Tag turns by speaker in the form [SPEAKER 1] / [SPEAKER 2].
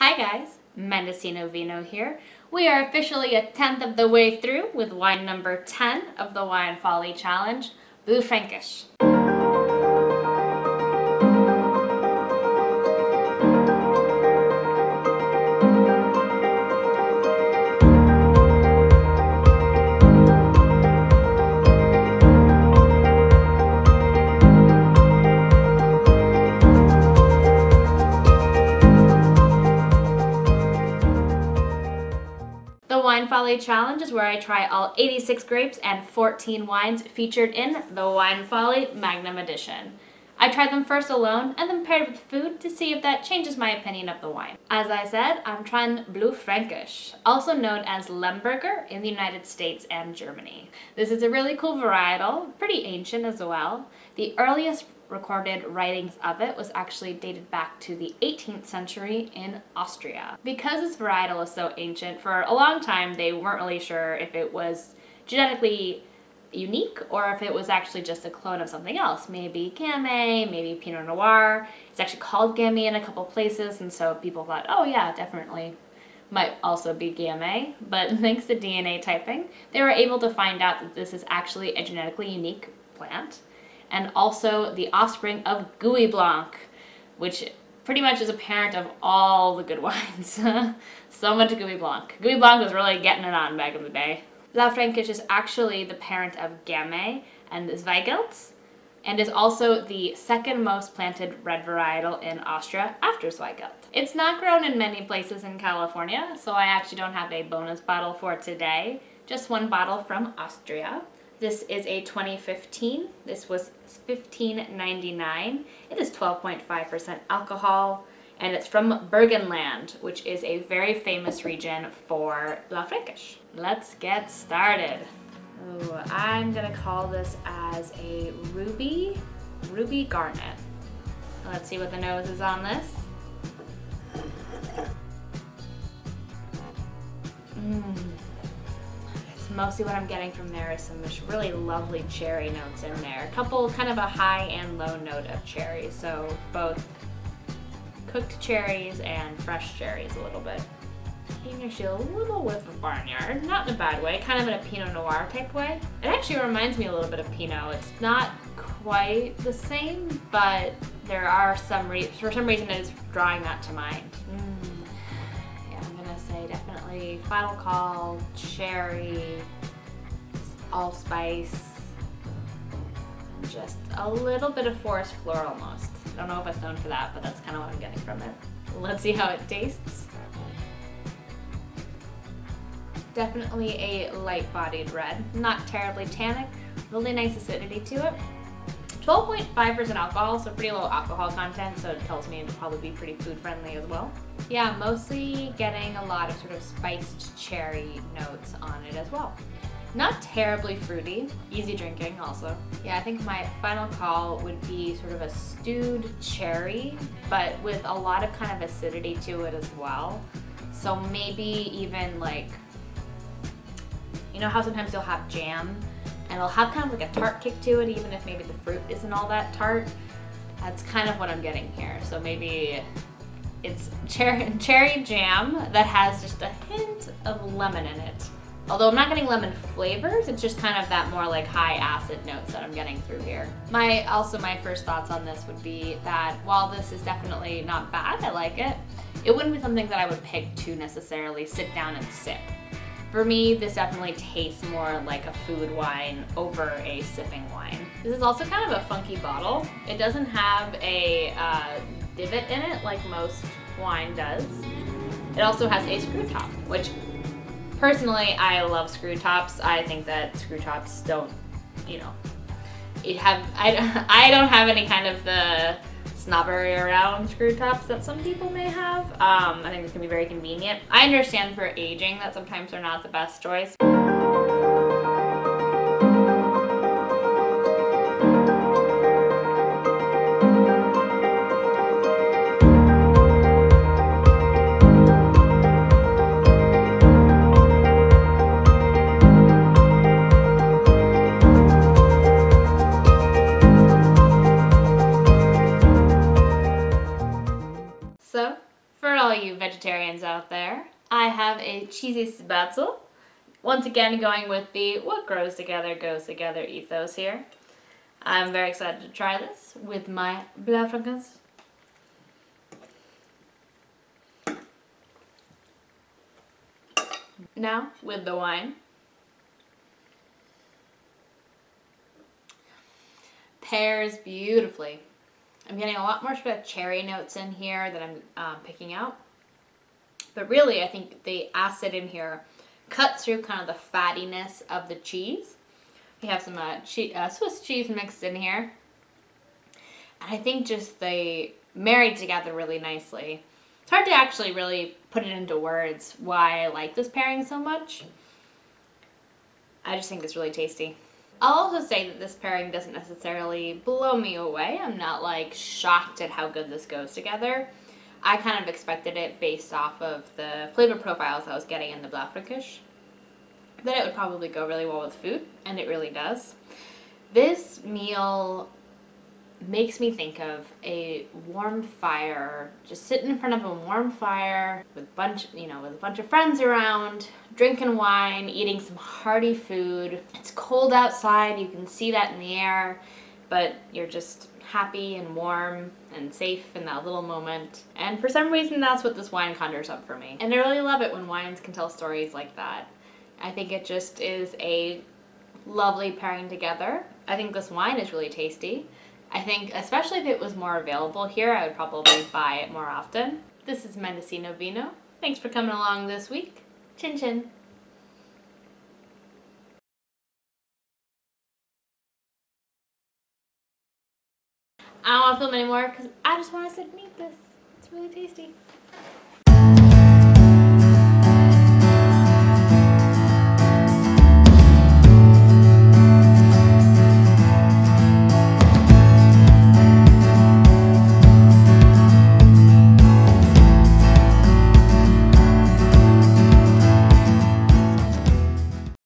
[SPEAKER 1] Hi guys, Mendocino Vino here. We are officially a 10th of the way through with wine number 10 of the Wine Folly Challenge, Blaufränkisch. The Wine Folly Challenge is where I try all 86 grapes and 14 wines featured in the Wine Folly Magnum Edition. I tried them first alone and then paired with food to see if that changes my opinion of the wine. As I said, I'm trying Blaufränkisch, also known as Lemberger in the United States and Germany. This is a really cool varietal, pretty ancient as well. The earliest recorded writings of it was actually dated back to the 18th century in Austria. Because this varietal is so ancient, for a long time they weren't really sure if it was genetically unique or if it was actually just a clone of something else. Maybe Gamay, maybe Pinot Noir. It's actually called Gamay in a couple places, and so people thought, oh yeah, definitely might also be Gamay. But thanks to DNA typing, they were able to find out that this is actually a genetically unique plant, and also the offspring of Gouais Blanc, which pretty much is a parent of all the good wines. So much Gouais Blanc. Gouais Blanc was really getting it on back in the day. Blaufränkisch is actually the parent of Gamay and Zweigelt, and is also the second most planted red varietal in Austria after Zweigelt. It's not grown in many places in California, so I actually don't have a bonus bottle for today. Just one bottle from Austria. This is a 2015. This was $15.99. It is 12.5% alcohol, and it's from Burgenland, which is a very famous region for Blaufränkisch. Let's get started. Ooh, I'm gonna call this as a ruby garnet. Let's see what the nose is on this. Mostly what I'm getting from there is some really lovely cherry notes in there. A couple, kind of a high and low note of cherry, so both cooked cherries and fresh cherries a little bit. Even actually a little whiff of barnyard, not in a bad way, kind of in a Pinot Noir type way. It actually reminds me a little bit of Pinot. It's not quite the same, but there are for some reason it is drawing that to mind. Definitely final call, cherry, allspice, and just a little bit of forest floor almost. I don't know if it's known for that, but that's kind of what I'm getting from it. Let's see how it tastes. Definitely a light-bodied red, not terribly tannic, really nice acidity to it. 12.5% alcohol, so pretty low alcohol content, so it tells me it'll probably be pretty food friendly as well. Yeah, mostly getting a lot of sort of spiced cherry notes on it as well. Not terribly fruity, easy drinking also. Yeah, I think my final call would be sort of a stewed cherry, but with a lot of kind of acidity to it as well. So maybe even like, you know how sometimes you'll have jam and it'll have kind of like a tart kick to it, even if maybe the fruit isn't all that tart. That's kind of what I'm getting here. So maybe it's cherry jam that has just a hint of lemon in it. Although I'm not getting lemon flavors, it's just kind of that more like high acid notes that I'm getting through here. My first thoughts on this would be that while this is definitely not bad, I like it, it wouldn't be something that I would pick to necessarily sit down and sip. For me, this definitely tastes more like a food wine over a sipping wine. This is also kind of a funky bottle. It doesn't have a divot in it like most wine does. It also has a screw top, which personally I love screw tops. I think that screw tops don't, you know, I don't have any kind of the snobbery around screw tops that some people may have. I think this can be very convenient. I understand for aging that sometimes they're not the best choice. So, for all you vegetarians out there. I have a cheesy spatzel. Once again, going with the what grows together goes together ethos here. I'm very excited to try this with my Blaufränkisch. Now, with the wine. Pairs beautifully. I'm getting a lot more sort of cherry notes in here that I'm picking out. But really, I think the acid in here cuts through kind of the fattiness of the cheese. We have some Swiss cheese mixed in here. And I think just they married together really nicely. It's hard to actually really put it into words why I like this pairing so much. I just think it's really tasty. I'll also say that this pairing doesn't necessarily blow me away. I'm not like shocked at how good this goes together. I kind of expected it based off of the flavor profiles I was getting in the Blaufränkisch, that it would probably go really well with food, and it really does. This meal makes me think of a warm fire, just sitting in front of a warm fire with a bunch of friends around, drinking wine, eating some hearty food. It's cold outside, you can see that in the air, but you're just happy and warm and safe in that little moment. And for some reason, that's what this wine conjures up for me. And I really love it when wines can tell stories like that. I think it just is a lovely pairing together. I think this wine is really tasty. I think, especially if it was more available here, I would probably buy it more often. This is Mendocino Vino. Thanks for coming along this week. Chin chin. I don't want to film anymore because I just want to sit and eat this. It's really tasty.